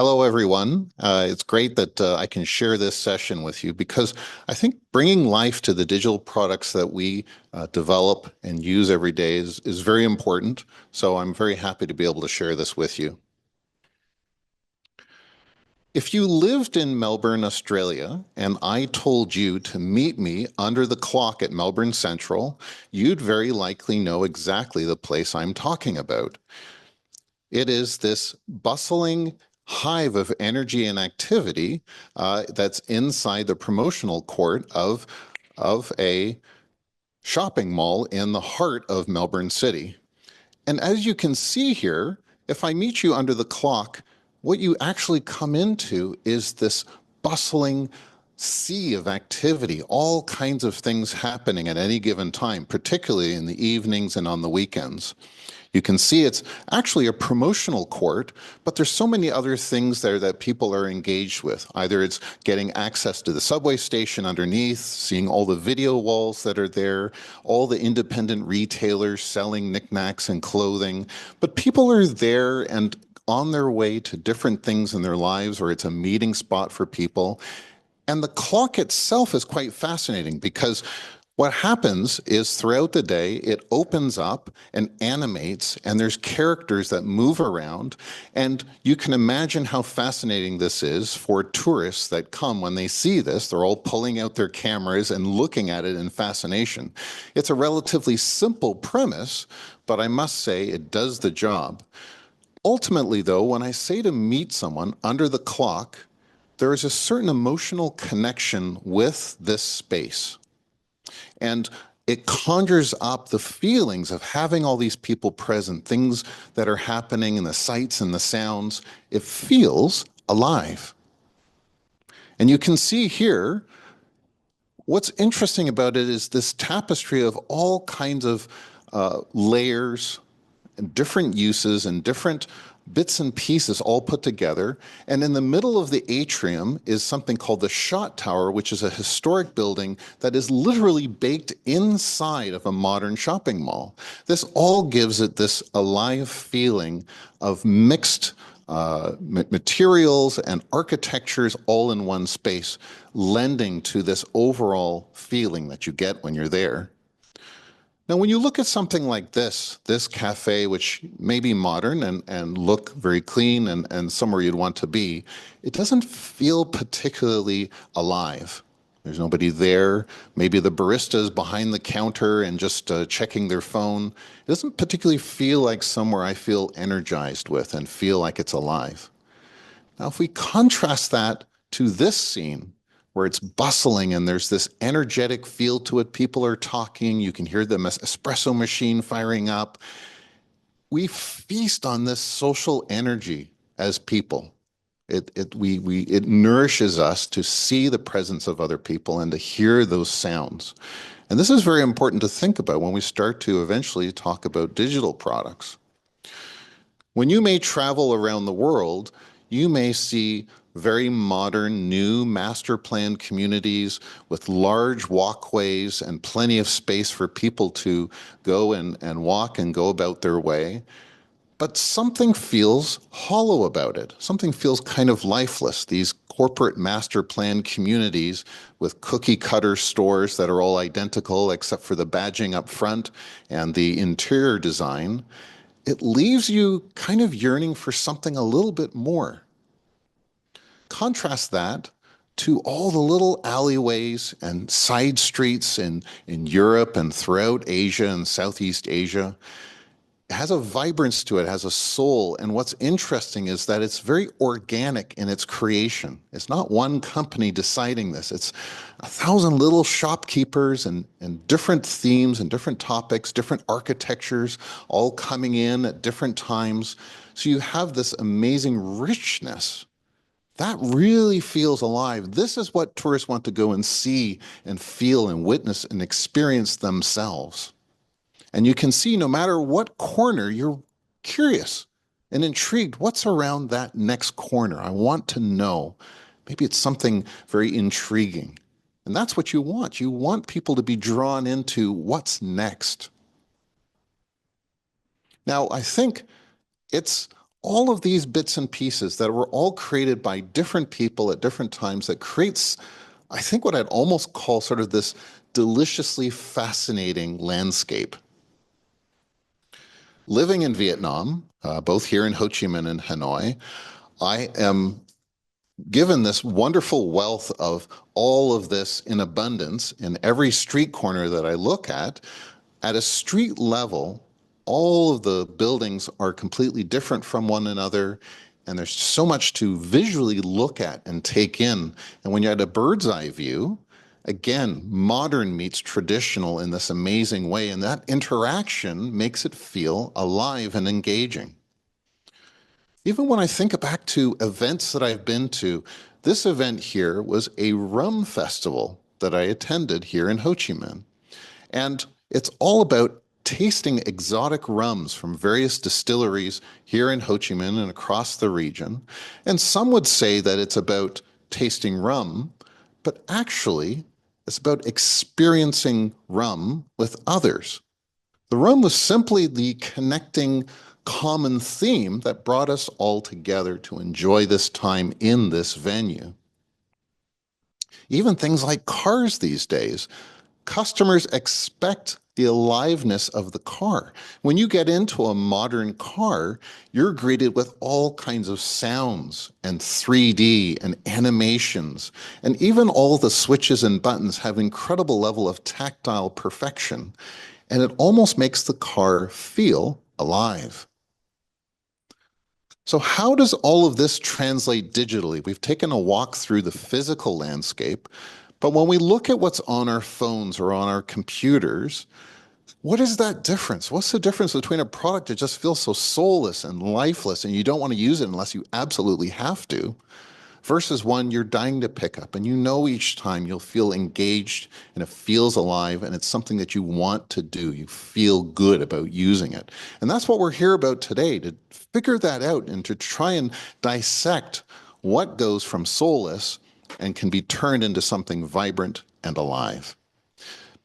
Hello, everyone. It's great that I can share this session with you because I think bringing life to the digital products that we develop and use every day is very important. So I'm very happy to be able to share this with you. If you lived in Melbourne, Australia, and I told you to meet me under the clock at Melbourne Central, you'd very likely know exactly the place I'm talking about. It is this bustling hive of energy and activity that's inside the promotional court of a shopping mall in the heart of Melbourne City. And as you can see here, if I meet you under the clock, what you actually come into is this bustling sea of activity, all kinds of things happening at any given time, particularly in the evenings and on the weekends. You can see it's actually a promotional court, but there's so many other things there that people are engaged with. Either it's getting access to the subway station underneath, seeing all the video walls that are there, all the independent retailers selling knickknacks and clothing. But people are there and on their way to different things in their lives, or it's a meeting spot for people. And the clock itself is quite fascinating because what happens is throughout the day, it opens up and animates, and there's characters that move around. And you can imagine how fascinating this is for tourists that come when they see this. They're all pulling out their cameras and looking at it in fascination. It's a relatively simple premise, but I must say it does the job. Ultimately, though, when I say to meet someone under the clock, there is a certain emotional connection with this space. And it conjures up the feelings of having all these people present, things that are happening and the sights and the sounds. It feels alive. And you can see here, what's interesting about it is this tapestry of all kinds of layers and different uses and different bits and pieces all put together. And in the middle of the atrium is something called the Shot Tower, which is a historic building that is literally baked inside of a modern shopping mall. This all gives it this alive feeling of mixed materials and architectures all in one space, lending to this overall feeling that you get when you're there. Now, when you look at something like this cafe, which may be modern and look very clean and somewhere you'd want to be, it doesn't feel particularly alive. There's nobody there. Maybe the barista is behind the counter and just checking their phone. It doesn't particularly feel like somewhere I feel energized with and feel like it's alive. Now, if we contrast that to this scene, where it's bustling and there's this energetic feel to it, people are talking, you can hear the espresso machine firing up. We feast on this social energy as people. It nourishes us to see the presence of other people and to hear those sounds. And this is very important to think about when we start to eventually talk about digital products. When you may travel around the world, you may see very modern, new master planned communities with large walkways and plenty of space for people to go and walk and go about their way. But something feels hollow about it. Something feels kind of lifeless. These corporate master planned communities with cookie cutter stores that are all identical except for the badging up front and the interior design, it leaves you kind of yearning for something a little bit more. Contrast that to all the little alleyways and side streets in Europe and throughout Asia and Southeast Asia. It has a vibrance to it, has a soul. And what's interesting is that it's very organic in its creation. It's not one company deciding this. It's 1,000 little shopkeepers and different themes and different topics, different architectures, all coming in at different times. So you have this amazing richness. That really feels alive. This is what tourists want to go and see and feel and witness and experience themselves. And you can see no matter what corner, you're curious and intrigued. What's around that next corner? I want to know. Maybe it's something very intriguing. And that's what you want. You want people to be drawn into what's next. Now, I think it's all of these bits and pieces that were all created by different people at different times that creates, I think, what I'd almost call sort of this deliciously fascinating landscape. Living in Vietnam, both here in Ho Chi Minh and Hanoi, I am given this wonderful wealth of all of this in abundance in every street corner that I look at a street level, all of the buildings are completely different from one another. And there's so much to visually look at and take in. And when you're at a bird's eye view, again, modern meets traditional in this amazing way. And that interaction makes it feel alive and engaging. Even when I think back to events that I've been to, this event here was a rum festival that I attended here in Ho Chi Minh. And it's all about tasting exotic rums from various distilleries here in Ho Chi Minh and across the region. And some would say that it's about tasting rum, but actually, it's about experiencing rum with others. The rum was simply the connecting common theme that brought us all together to enjoy this time in this venue. Even things like cars these days, customers expect the aliveness of the car. When you get into a modern car, you're greeted with all kinds of sounds and 3D and animations, and even all the switches and buttons have incredible level of tactile perfection, and it almost makes the car feel alive. So how does all of this translate digitally? We've taken a walk through the physical landscape, but when we look at what's on our phones or on our computers, what is that difference? What's the difference between a product that just feels so soulless and lifeless and you don't want to use it unless you absolutely have to, versus one you're dying to pick up and you know each time you'll feel engaged and it feels alive and it's something that you want to do. You feel good about using it. And that's what we're here about today, to figure that out and to try and dissect what goes from soulless and can be turned into something vibrant and alive.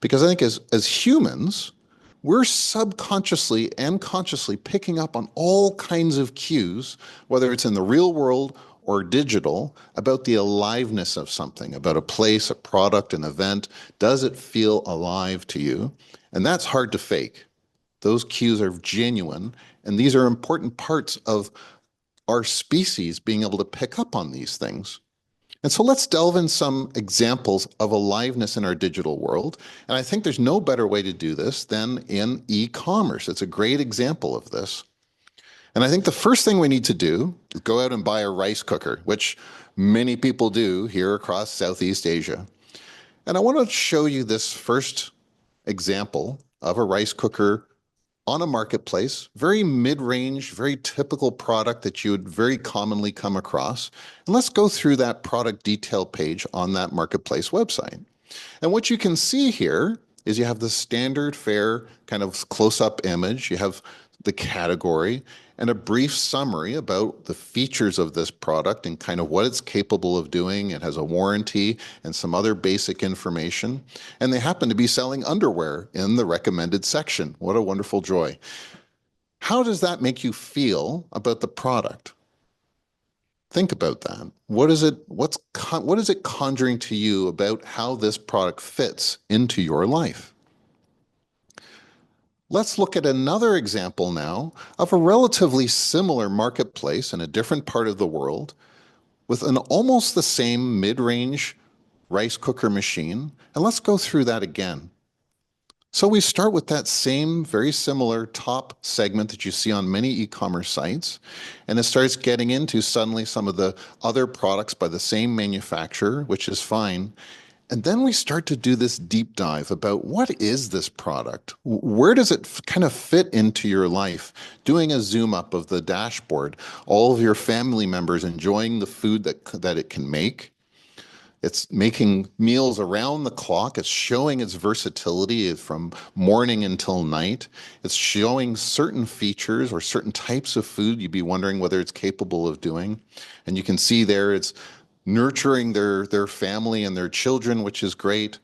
Because I think as humans, we're subconsciously and consciously picking up on all kinds of cues, whether it's in the real world or digital, about the aliveness of something, about a place, a product, an event. Does it feel alive to you? And that's hard to fake. Those cues are genuine, and these are important parts of our species being able to pick up on these things. And so let's delve in some examples of aliveness in our digital world. And I think there's no better way to do this than in e-commerce. It's a great example of this. And I think the first thing we need to do is go out and buy a rice cooker, which many people do here across Southeast Asia. And I want to show you this first example of a rice cooker on a marketplace, very mid-range, very typical product that you would very commonly come across. And let's go through that product detail page on that marketplace website. And what you can see here is you have the standard fare kind of close-up image, you have the category, and a brief summary about the features of this product and kind of what it's capable of doing. It has a warranty and some other basic information. And they happen to be selling underwear in the recommended section. What a wonderful joy. How does that make you feel about the product? Think about that. What is it conjuring to you about how this product fits into your life? Let's look at another example now of a relatively similar marketplace in a different part of the world with an almost the same mid-range rice cooker machine. And let's go through that again. So we start with that same very similar top segment that you see on many e-commerce sites, and it starts getting into suddenly some of the other products by the same manufacturer, which is fine. And then we start to do this deep dive about what is this product? Where does it kind of fit into your life? Doing a zoom up of the dashboard, all of your family members enjoying the food that it can make. It's making meals around the clock. It's showing its versatility from morning until night. It's showing certain features or certain types of food you'd be wondering whether it's capable of doing. And you can see there it's nurturing their family and their children, which is great.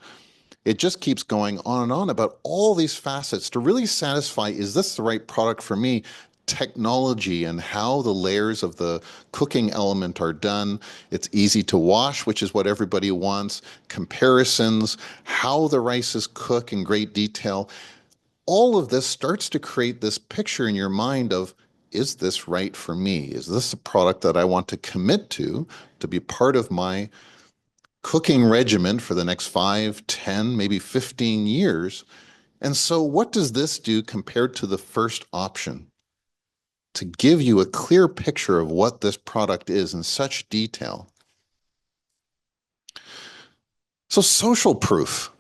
It just keeps going on and on about all these facets to really satisfy, is this the right product for me? technology and how the layers of the cooking element are done. It's easy to wash, which is what everybody wants. Comparisons, how the rice is cooked in great detail. All of this starts to create this picture in your mind of, is this right for me? Is this a product that I want to commit to be part of my cooking regimen for the next 5, 10, maybe 15 years? And so what does this do compared to the first option? To give you a clear picture of what this product is in such detail. So social proof.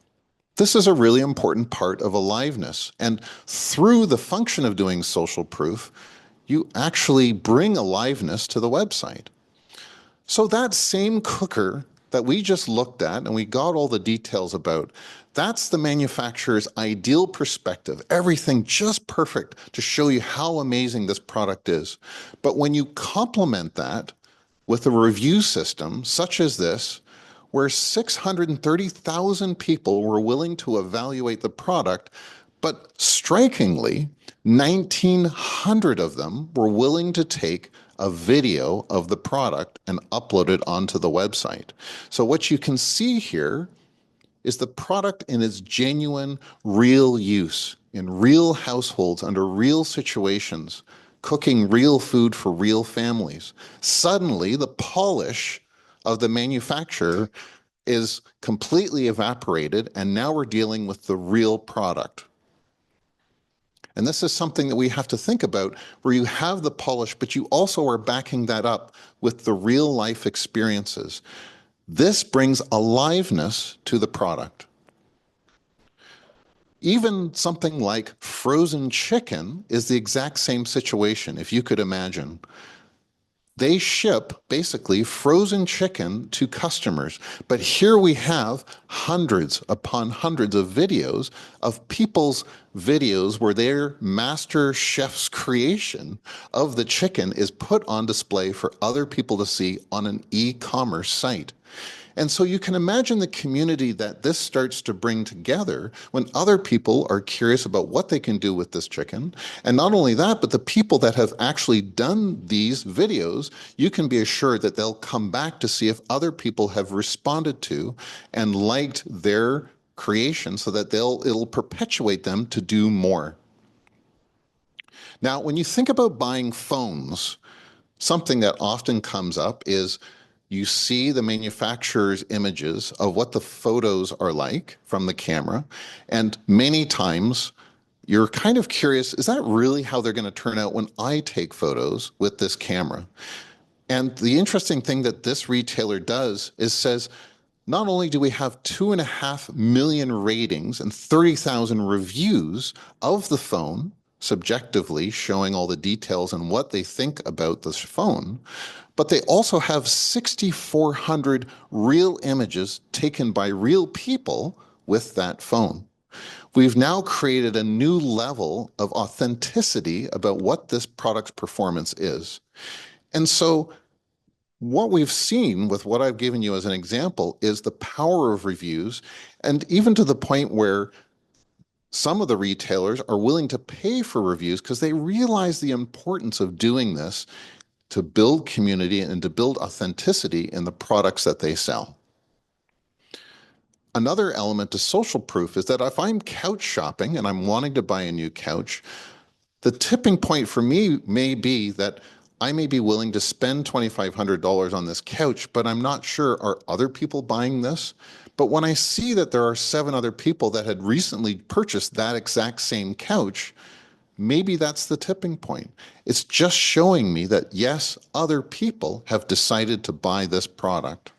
This is a really important part of aliveness. And through the function of doing social proof, you actually bring aliveness to the website. So that same cooker that we just looked at and we got all the details about, that's the manufacturer's ideal perspective. Everything just perfect to show you how amazing this product is. But when you complement that with a review system such as this, where 630,000 people were willing to evaluate the product, but strikingly, 1,900 of them were willing to take a video of the product and upload it onto the website. So what you can see here is the product in its genuine, real use in real households under real situations, cooking real food for real families. Suddenly, the polish of the manufacturer is completely evaporated, and now we're dealing with the real product. And this is something that we have to think about, where you have the polish, but you also are backing that up with the real life experiences. This brings aliveness to the product. Even something like frozen chicken is the exact same situation, if you could imagine. They ship basically frozen chicken to customers. But here we have hundreds upon hundreds of videos of people's videos where their master chef's creation of the chicken is put on display for other people to see on an e-commerce site. And so you can imagine the community that this starts to bring together when other people are curious about what they can do with this chicken. And not only that, but the people that have actually done these videos, you can be assured that they'll come back to see if other people have responded to and liked their creation so that it'll perpetuate them to do more. Now, when you think about buying phones, something that often comes up is you see the manufacturer's images of what the photos are like from the camera, and many times you're kind of curious, is that really how they're going to turn out when I take photos with this camera? And the interesting thing that this retailer does is says, not only do we have 2.5 million ratings and 30,000 reviews of the phone, subjectively showing all the details and what they think about this phone, but they also have 6,400 real images taken by real people with that phone. We've now created a new level of authenticity about what this product's performance is. And so what we've seen with what I've given you as an example is the power of reviews, and even to the point where some of the retailers are willing to pay for reviews because they realize the importance of doing this to build community and to build authenticity in the products that they sell. Another element to social proof is that if I'm couch shopping and I'm wanting to buy a new couch, the tipping point for me may be that I may be willing to spend $2,500 on this couch, but I'm not sure, are other people buying this? But when I see that there are 7 other people that had recently purchased that exact same couch, maybe that's the tipping point. It's just showing me that, yes, other people have decided to buy this product.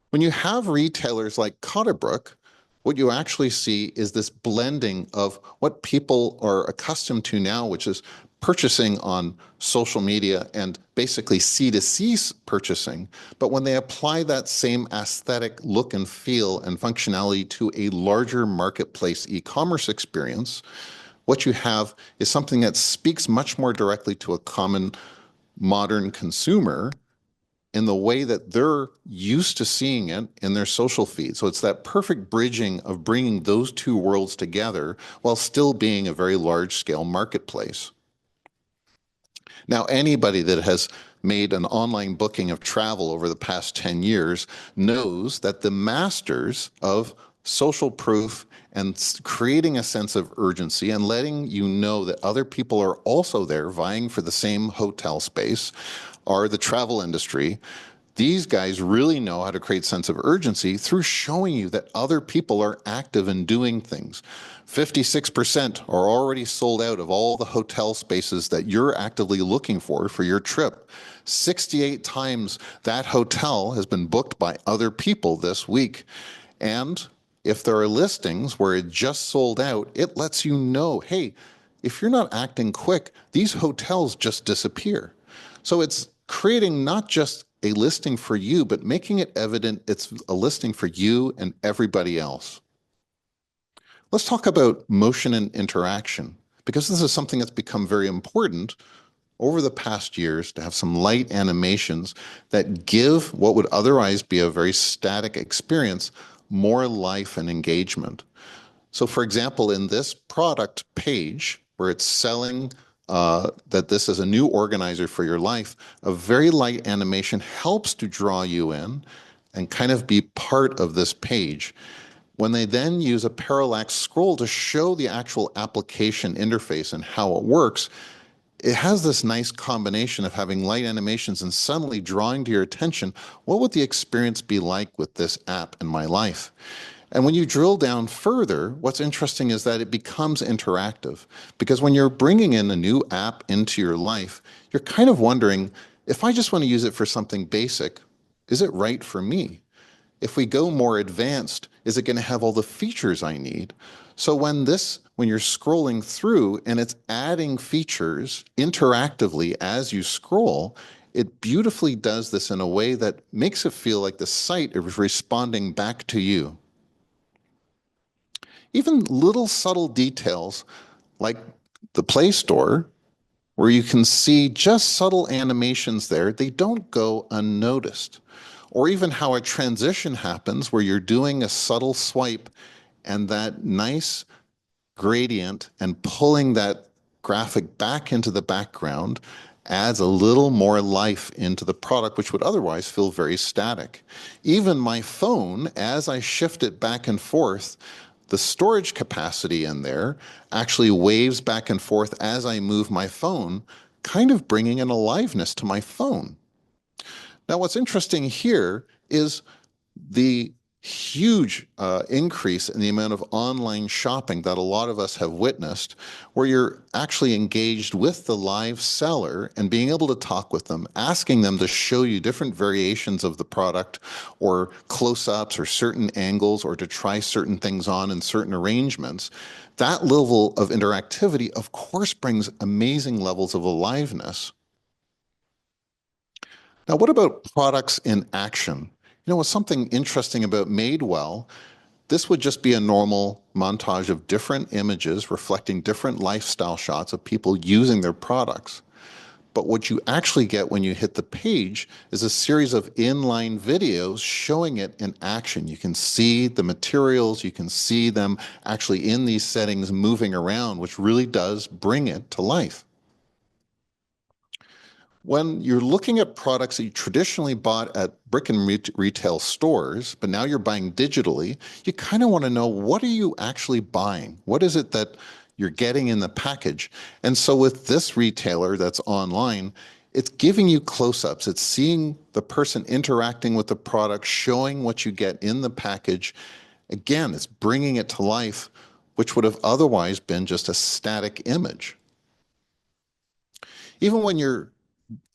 When you have retailers like Cotterbrook, what you actually see is this blending of what people are accustomed to now, which is purchasing on social media and basically C2C purchasing. But when they apply that same aesthetic look and feel and functionality to a larger marketplace e-commerce experience, what you have is something that speaks much more directly to a common modern consumer in the way that they're used to seeing it in their social feed. So it's that perfect bridging of bringing those two worlds together while still being a very large scale marketplace. Now, anybody that has made an online booking of travel over the past 10 years knows that the masters of social proof and creating a sense of urgency and letting you know that other people are also there vying for the same hotel space are the travel industry. These guys really know how to create sense of urgency through showing you that other people are active and doing things. 56% are already sold out of all the hotel spaces that you're actively looking for your trip. 68 times that hotel has been booked by other people this week. And if there are listings where it just sold out, it lets you know, hey, if you're not acting quick, these hotels just disappear. So it's creating not just a listing for you, but making it evident it's a listing for you and everybody else. Let's talk about motion and interaction, because this is something that's become very important over the past years to have some light animations that give what would otherwise be a very static experience more life and engagement. So, for example, in this product page where it's selling that this is a new organizer for your life, a very light animation helps to draw you in and kind of be part of this page. When they then use a parallax scroll to show the actual application interface and how it works, it has this nice combination of having light animations and suddenly drawing to your attention, what would the experience be like with this app in my life? And when you drill down further, what's interesting is that it becomes interactive. Because when you're bringing in a new app into your life, you're kind of wondering, if I just want to use it for something basic, is it right for me? If we go more advanced, is it going to have all the features I need? So when you're scrolling through and it's adding features interactively as you scroll, it beautifully does this in a way that makes it feel like the site is responding back to you. Even little subtle details like the Play Store, where you can see just subtle animations there, they don't go unnoticed. Or even how a transition happens where you're doing a subtle swipe and that nice gradient and pulling that graphic back into the background adds a little more life into the product, which would otherwise feel very static. Even my phone, as I shift it back and forth, the storage capacity in there actually waves back and forth as I move my phone, kind of bringing an aliveness to my phone. Now, what's interesting here is the huge increase in the amount of online shopping that a lot of us have witnessed, where you're actually engaged with the live seller and being able to talk with them, asking them to show you different variations of the product or close-ups or certain angles or to try certain things on in certain arrangements. That level of interactivity, of course, brings amazing levels of aliveness. Now, what about products in action? What's something interesting about Madewell, this would just be a normal montage of different images reflecting different lifestyle shots of people using their products. But what you actually get when you hit the page is a series of inline videos showing it in action. You can see the materials, you can see them actually in these settings moving around, which really does bring it to life. When you're looking at products that you traditionally bought at brick and retail stores, but now you're buying digitally, you kind of want to know, what are you actually buying? What is it that you're getting in the package? And so with this retailer that's online, it's giving you close-ups. It's seeing the person interacting with the product, showing what you get in the package. Again, it's bringing it to life, which would have otherwise been just a static image. Even when you're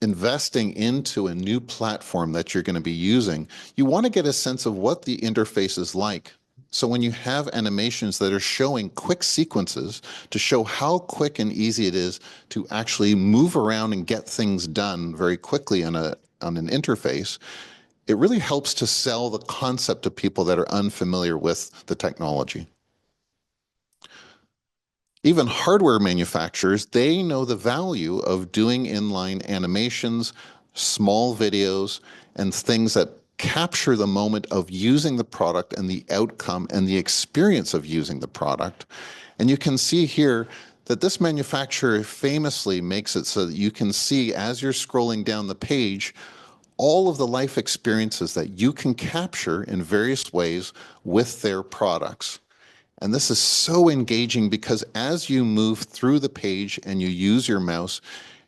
investing into a new platform that you're going to be using, you want to get a sense of what the interface is like. So when you have animations that are showing quick sequences to show how quick and easy it is to actually move around and get things done very quickly on an interface, it really helps to sell the concept to people that are unfamiliar with the technology. Even hardware manufacturers, they know the value of doing inline animations, small videos, and things that capture the moment of using the product and the outcome and the experience of using the product. And you can see here that this manufacturer famously makes it so that you can see as you're scrolling down the page all of the life experiences that you can capture in various ways with their products. And this is so engaging because as you move through the page and you use your mouse,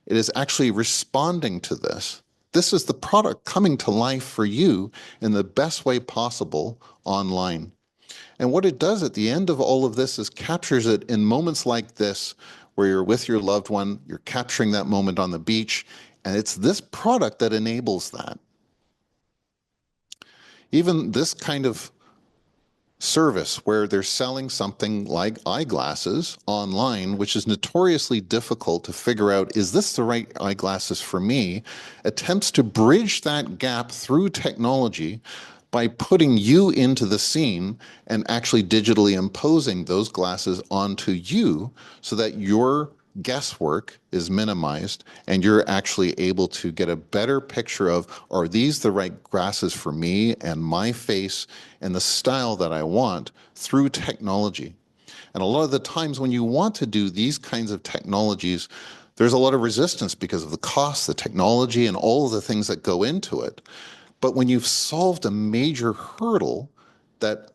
it is actually responding to this. This is the product coming to life for you in the best way possible online. And what it does at the end of all of this is captures it in moments like this, where you're with your loved one, you're capturing that moment on the beach, and it's this product that enables that. Even this kind of service where they're selling something like eyeglasses online, which is notoriously difficult to figure out, is this the right eyeglasses for me, attempts to bridge that gap through technology by putting you into the scene and actually digitally imposing those glasses onto you so that your guesswork is minimized and you're actually able to get a better picture of, are these the right glasses for me and my face and the style that I want through technology. And a lot of the times when you want to do these kinds of technologies, there's a lot of resistance because of the cost, the technology, and all of the things that go into it. But when you've solved a major hurdle that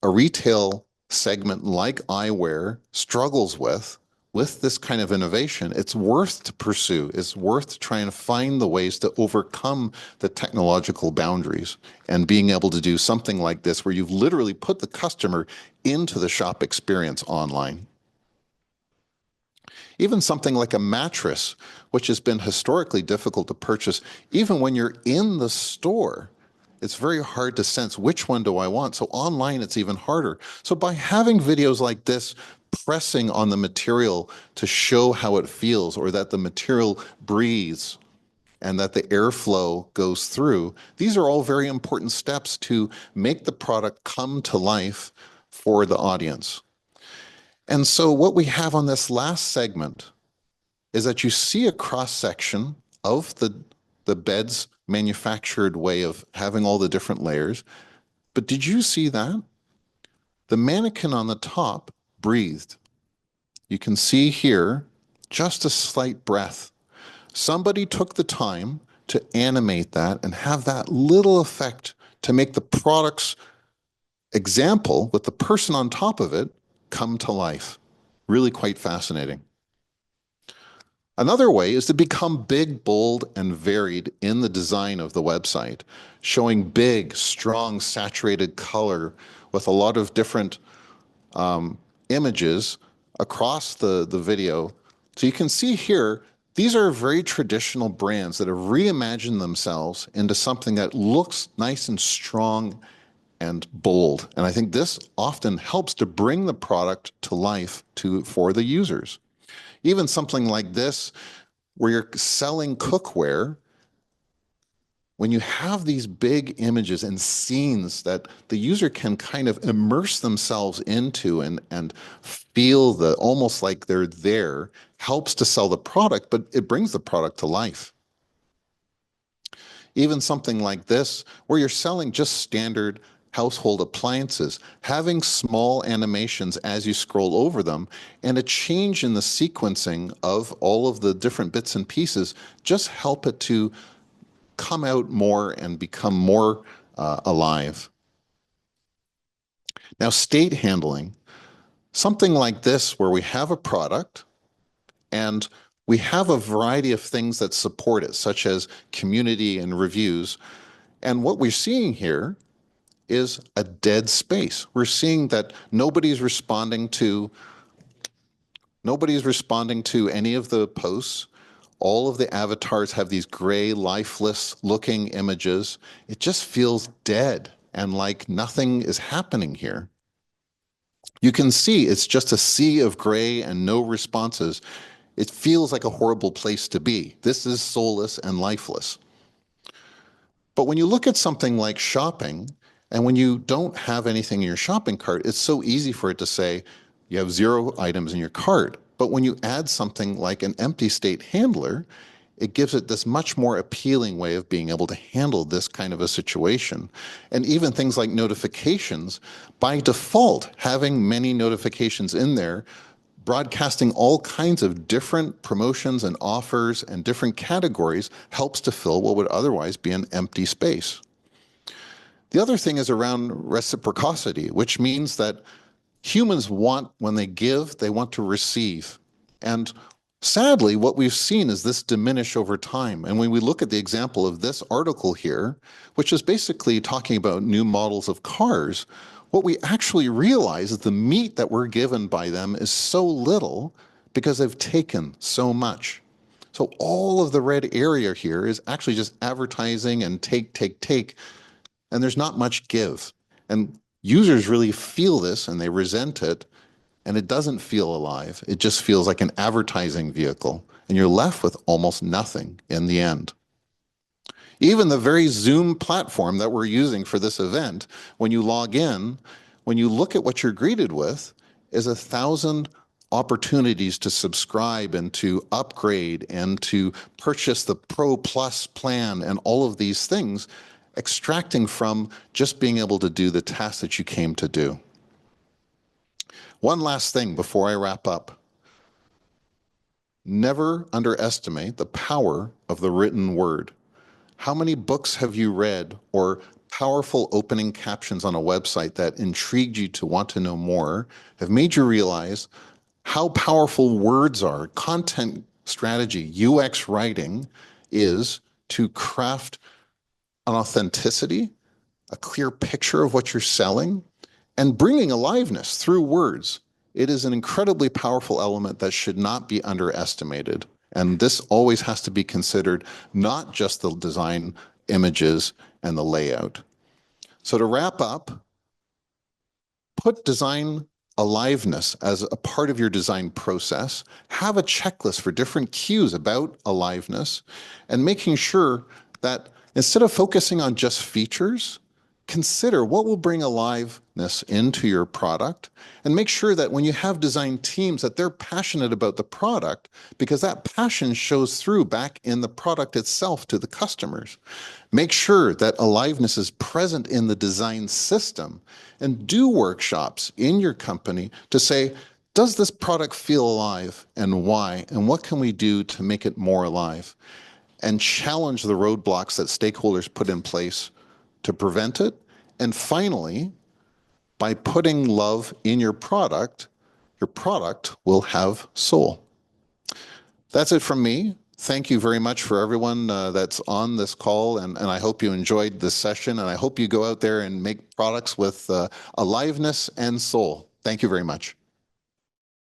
a retail segment like eyewear struggles with this kind of innovation, it's worth to pursue. It's worth to try and find the ways to overcome the technological boundaries and being able to do something like this where you've literally put the customer into the shop experience online. Even something like a mattress, which has been historically difficult to purchase, even when you're in the store, it's very hard to sense which one do I want. So online, it's even harder. So by having videos like this, pressing on the material to show how it feels or that the material breathes and that the airflow goes through, these are all very important steps to make the product come to life for the audience. And so what we have on this last segment is that you see a cross section of the bed's manufactured way of having all the different layers. But did you see that? The mannequin on the top breathed. You can see here just a slight breath. Somebody took the time to animate that and have that little effect to make the product's example with the person on top of it come to life. Really quite fascinating. Another way is to become big, bold, and varied in the design of the website, showing big, strong, saturated color with a lot of different images across the video. So you can see here, these are very traditional brands that have reimagined themselves into something that looks nice and strong and bold. And I think this often helps to bring the product to life for the users. Even something like this, where you're selling cookware, when you have these big images and scenes that the user can kind of immerse themselves into and feel the almost like they're there, helps to sell the product, but it brings the product to life. Even something like this, where you're selling just standard household appliances, having small animations as you scroll over them, and a change in the sequencing of all of the different bits and pieces just help it to come out more and become more alive. Now, state handling, something like this where we have a product and we have a variety of things that support it, such as community and reviews. And what we're seeing here is a dead space. We're seeing that nobody's responding to any of the posts. All of the avatars have these gray, lifeless looking images. It just feels dead and like nothing is happening here. You can see it's just a sea of gray and no responses. It feels like a horrible place to be. This is soulless and lifeless. But when you look at something like shopping, and when you don't have anything in your shopping cart, it's so easy for it to say you have 0 items in your cart. But when you add something like an empty state handler, it gives it this much more appealing way of being able to handle this kind of a situation. And even things like notifications, by default, having many notifications in there, broadcasting all kinds of different promotions and offers and different categories helps to fill what would otherwise be an empty space. The other thing is around reciprocity, which means that humans want, when they give, they want to receive. And sadly, what we've seen is this diminish over time. And when we look at the example of this article here, which is basically talking about new models of cars, what we actually realize is the meat that we're given by them is so little because they've taken so much. So all of the red area here is actually just advertising and take, and there's not much give. And users really feel this and they resent it, and it doesn't feel alive. It just feels like an advertising vehicle, and you're left with almost nothing in the end. Even the very Zoom platform that we're using for this event, when you log in, when you look at what you're greeted with, is 1,000 opportunities to subscribe and to upgrade and to purchase the Pro Plus plan and all of these things, extracting from just being able to do the task that you came to do. One last thing before I wrap up. Never underestimate the power of the written word. How many books have you read or powerful opening captions on a website that intrigued you to want to know more have made you realize how powerful words are? Content strategy, UX writing is to craft an authenticity, a clear picture of what you're selling, and bringing aliveness through words. It is an incredibly powerful element that should not be underestimated. And this always has to be considered, not just the design images and the layout. So to wrap up, put design aliveness as a part of your design process. Have a checklist for different cues about aliveness, and making sure that instead of focusing on just features, consider what will bring aliveness into your product, and make sure that when you have design teams that they're passionate about the product, because that passion shows through back in the product itself to the customers. Make sure that aliveness is present in the design system, and do workshops in your company to say, does this product feel alive and why? And what can we do to make it more alive? And challenge the roadblocks that stakeholders put in place to prevent it. And finally, by putting love in your product will have soul. That's it from me. Thank you very much for everyone that's on this call, and I hope you enjoyed this session, and I hope you go out there and make products with aliveness and soul. Thank you very much.